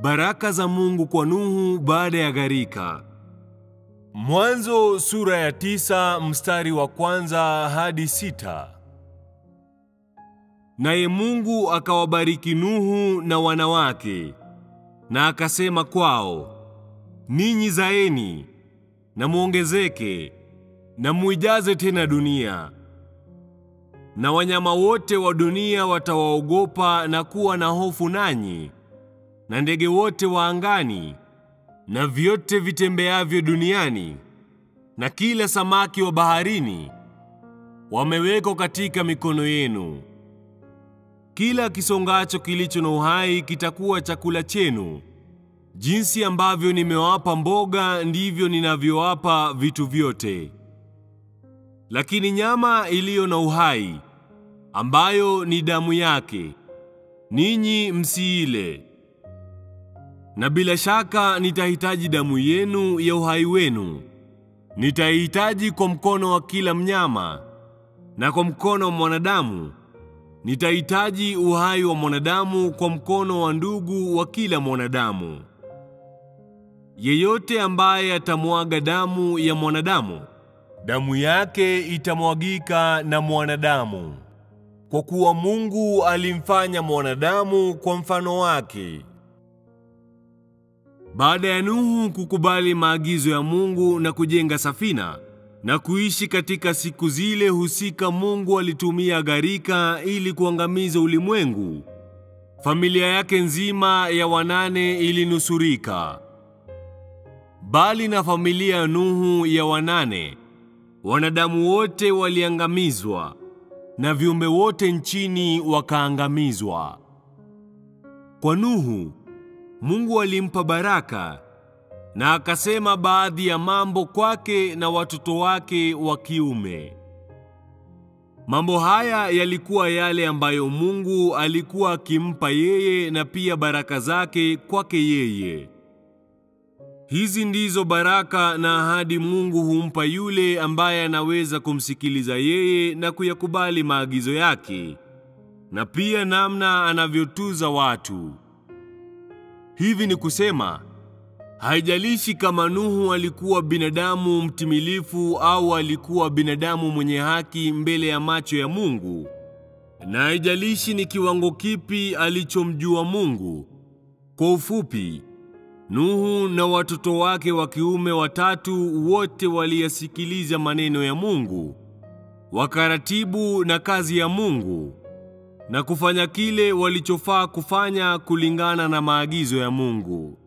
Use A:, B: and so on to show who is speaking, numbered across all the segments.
A: Baraka za Mungu kwa Nuhu baada ya gharika. Mwanzo sura ya 9 mstari wa 1 hadi 6. Naye Mungu akawabariki Nuhu na wanawake, na akasema kwao, ninyi zaeni, na muongezeke, na muijaze tena dunia. Na wanyama wote wa dunia watawaogopa na kuwa na hofu nanyi, na ndege wote wa angani, na vyote vitembeavyo duniani, na kila samaki wa baharini, wamewekwa katika mikono yenu. Kila kisongacho kilicho na uhai kitakuwa chakula chenu. Jinsi ambavyo nimewapa mboga, ndivyo ninavyowapa vitu vyote. Lakini nyama iliyo na uhai, ambayo ni damu yake, ninyi msiile. Na bila shaka nitahitaji damu yenu ya uhai wenu. Nitaihitaji kwa mkono wa kila mnyama, na kwa mkono wa mwanadamu. Nitahitaji uhai wa mwanadamu kwa mkono wa ndugu wa kila mwanadamu. Yeyote ambaye atamwaga damu ya mwanadamu, damu yake itamwagika na mwanadamu, kwa kuwa Mungu alimfanya mwanadamu kwa mfano wake. Baada ya Nuhu kukubali maagizo ya Mungu na kujenga safina na kuishi katika siku zile husika, Mungu alitumia gharika ili kuangamiza ulimwengu. Familia yake nzima ya 8 ilinusurika. Bali na familia ya Nuhu ya 8, wanadamu wote waliangamizwa, na viumbe wote nchini wakaangamizwa. Kwa Nuhu, Mungu alimpa baraka, na akasema baadhi ya mambo kwake na watoto wake wa kiume. Mambo haya yalikuwa yale ambayo Mungu alikuwa akimpa yeye, na pia baraka zake kwake yeye. Hizi ndizo baraka na ahadi Mungu humpa yule ambaye anaweza kumsikiliza yeye na kuyakubali maagizo yake, na pia namna anavyotuza watu. Hivi ni kusema, haijalishi kama Nuhu alikuwa binadamu mtimilifu au alikuwa binadamu mwenye haki mbele ya macho ya Mungu, na haijalishi ni kiwango kipi alichomjua Mungu. Kwa ufupi, Nuhu na watoto wake wa kiume 3 wote waliyasikiliza maneno ya Mungu, wakaratibu na kazi ya Mungu, na kufanya kile walichofaa kufanya kulingana na maagizo ya Mungu.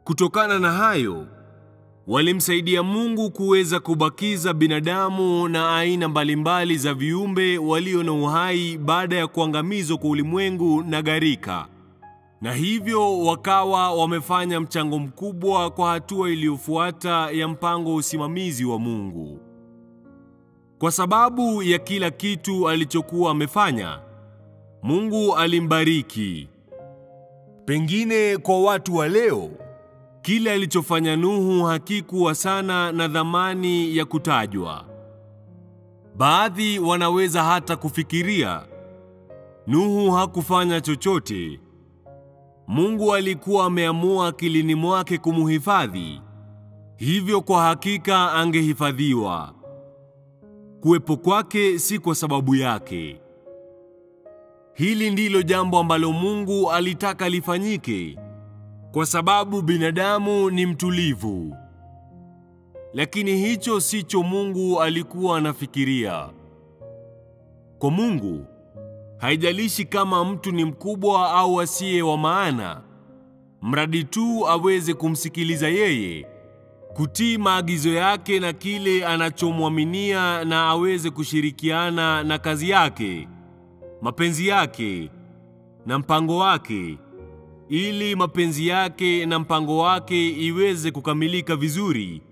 A: Kutokana na hayo, walimsaidia Mungu kuweza kubakiza binadamu na aina mbalimbali za viumbe walio na uhai baada ya kuangamizwa kwa ulimwengu na gharika. Na hivyo wakawa wamefanya mchango mkubwa kwa hatua iliyofuata ya mpango wa usimamizi wa Mungu. Kwa sababu ya kila kitu alichokuwa amefanya, Mungu alimbariki. Pengine kwa watu wa leo, kile alichofanya Nuhu hakikuwa sana na dhamani ya kutajwa. Baadhi wanaweza hata kufikiria, Nuhu hakufanya chochote. Mungu alikuwa ameamua akilini mwake kumuhifadhi, hivyo kwa hakika angehifadhiwa. Kuwepo kwake si kwa sababu yake. Hili ndilo jambo ambalo Mungu alitaka lifanyike, kwa sababu binadamu ni mtulivu. Lakini hicho sicho Mungu alikuwa anafikiria. Kwa Mungu, haijalishi kama mtu ni mkubwa au asiye wa maana, mradi tu aweze kumsikiliza yeye, kutii maagizo yake na kile anachomwaminia, na aweze kushirikiana na kazi yake, mapenzi yake na mpango wake, ili mapenzi yake na mpango wake iweze kukamilika vizuri.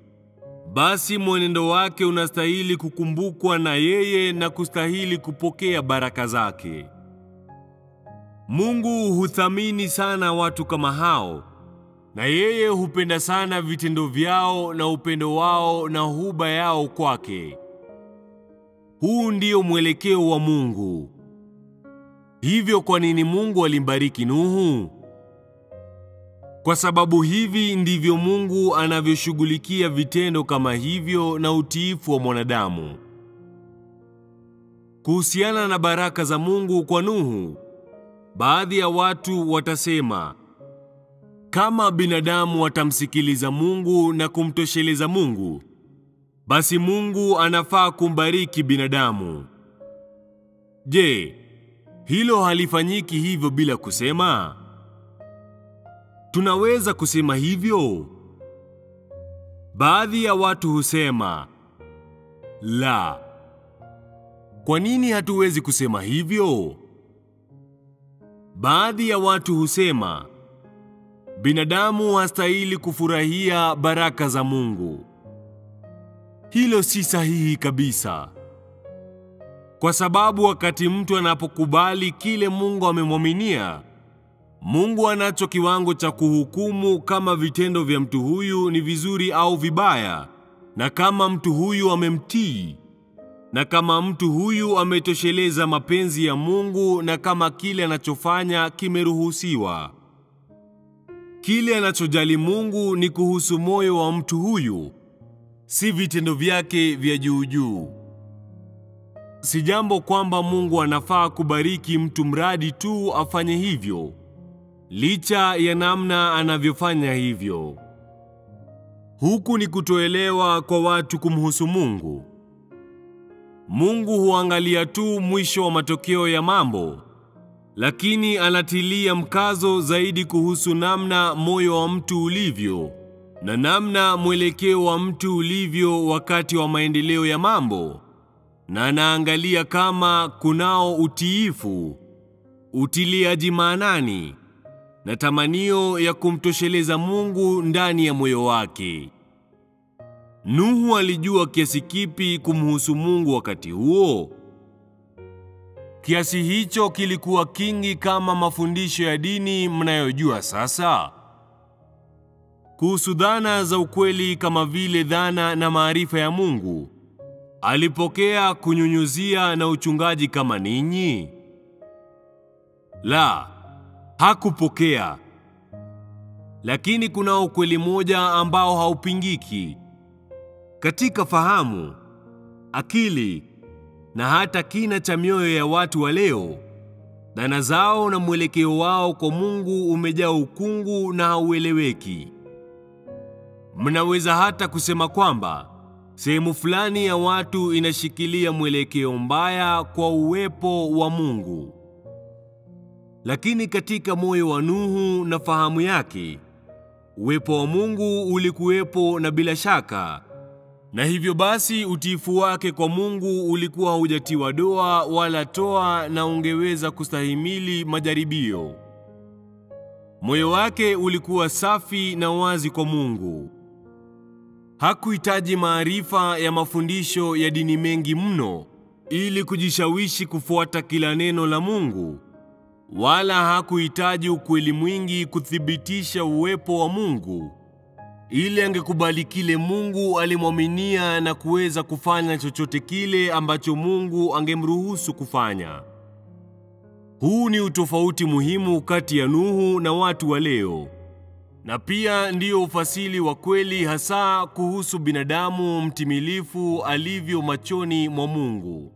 A: Basi mwenendo wake unastahili kukumbukwa na yeye na kustahili kupokea baraka zake. Mungu huthamini sana watu kama hao, na yeye hupenda sana vitendo vyao na upendo wao na huba yao kwake. Huu ndio mwelekeo wa Mungu. Hivyo kwa nini Mungu alimbariki Nuhu? Kwa sababu hivi ndivyo Mungu anavyoshughulikia vitendo kama hivyo na utiifu wa mwanadamu. Kuhusiana na baraka za Mungu kwa Nuhu, baadhi ya watu watasema, kama binadamu watamsikiliza Mungu na kumtosheleza Mungu, basi Mungu anafaa kumbariki binadamu. Je, hilo halifanyiki hivyo bila kusema? Tunaweza kusema hivyo? Baadhi ya watu husema, la. Kwa nini hatuwezi kusema hivyo? Baadhi ya watu husema, binadamu hastahili kufurahia baraka za Mungu. Hilo si sahihi kabisa. Kwa sababu wakati mtu anapokubali kile Mungu amemwaminia, Mungu anacho kiwango cha kuhukumu kama vitendo vya mtu huyu ni vizuri au vibaya, na kama mtu huyu amemtii, na kama mtu huyu ametosheleza mapenzi ya Mungu, na kama kile anachofanya kimeruhusiwa. Kile anachojali Mungu ni kuhusu moyo wa mtu huyu, si vitendo vyake vya juu juu. Si jambo kwamba Mungu anafaa kubariki mtu mradi tu afanye hivyo, licha ya namna anavyofanya hivyo. Huku ni kutoelewa kwa watu kumhusu Mungu. Mungu huangalia tu mwisho wa matokeo ya mambo, lakini anatilia mkazo zaidi kuhusu namna moyo wa mtu ulivyo, na namna mwelekeo wa mtu ulivyo wakati wa maendeleo ya mambo, na anaangalia kama kunao utiifu, utiliaji maanani, na tamanio ya kumtosheleza Mungu ndani ya moyo wake. Nuhu alijua kiasi kipi kumhusu Mungu wakati huo? Kiasi hicho kilikuwa kingi kama mafundisho ya dini mnayojua sasa. Kuhusu dhana za ukweli kama vile dhana na maarifa ya Mungu, alipokea kunyunyuzia na uchungaji kama ninyi? La, hakupokea. Lakini kuna ukweli moja ambao haupingiki. Katika fahamu, akili na hata kina cha mioyo ya watu wa leo, dhana zao na mwelekeo wao kwa Mungu umejaa ukungu na haueleweki. Mnaweza hata kusema kwamba sehemu fulani ya watu inashikilia mwelekeo mbaya kwa uwepo wa Mungu. Lakini katika moyo wa Nuhu na fahamu yake, uwepo wa Mungu ulikuwepo na bila shaka, na hivyo basi utiifu wake kwa Mungu ulikuwa haujatiwa doa wala toa, na ungeweza kustahimili majaribio. Moyo wake ulikuwa safi na wazi kwa Mungu. Hakuhitaji maarifa ya mafundisho ya dini mengi mno ili kujishawishi kufuata kila neno la Mungu, wala hakuhitaji ukweli mwingi kuthibitisha uwepo wa Mungu ili angekubali kile Mungu alimwaminia na kuweza kufanya chochote kile ambacho Mungu angemruhusu kufanya. Huu ni utofauti muhimu kati ya Nuhu na watu wa leo, na pia ndio ufasili wa kweli hasa kuhusu binadamu mtimilifu alivyo machoni mwa Mungu.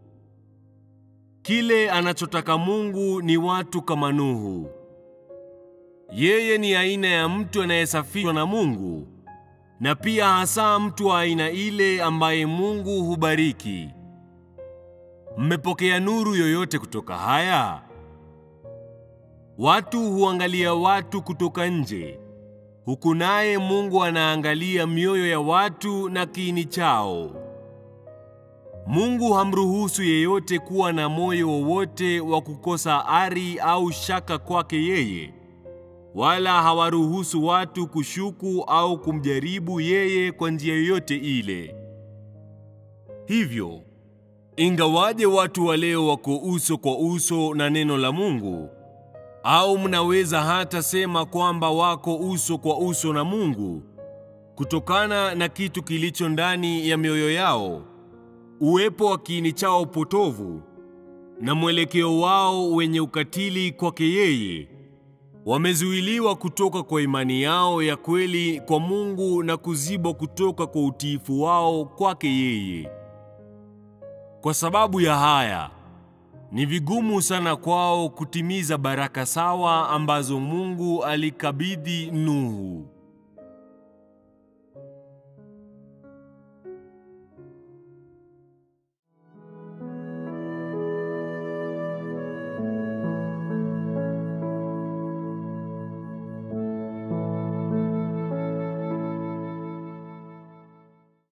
A: Kile anachotaka Mungu ni watu kama Nuhu. Yeye ni aina ya mtu anayesafishwa na Mungu, na pia hasa mtu wa aina ile ambaye Mungu hubariki. Mmepokea nuru yoyote kutoka haya? Watu huangalia watu kutoka nje, huku naye Mungu anaangalia mioyo ya watu na kiini chao. Mungu hamruhusu yeyote kuwa na moyo wowote wa kukosa ari au shaka kwake yeye, wala hawaruhusu watu kushuku au kumjaribu yeye kwa njia yoyote ile. Hivyo, ingawaje watu wa leo wako uso kwa uso na neno la Mungu, au mnaweza hata sema kwamba wako uso kwa uso na Mungu, kutokana na kitu kilicho ndani ya mioyo yao, uwepo wa kiini chao potovu na mwelekeo wao wenye ukatili kwake yeye, Wamezuiliwa kutoka kwa imani yao ya kweli kwa Mungu na kuzibwa kutoka kwa utiifu wao kwake yeye. Kwa sababu ya haya, ni vigumu sana kwao kutimiza baraka sawa ambazo Mungu alikabidhi Nuhu.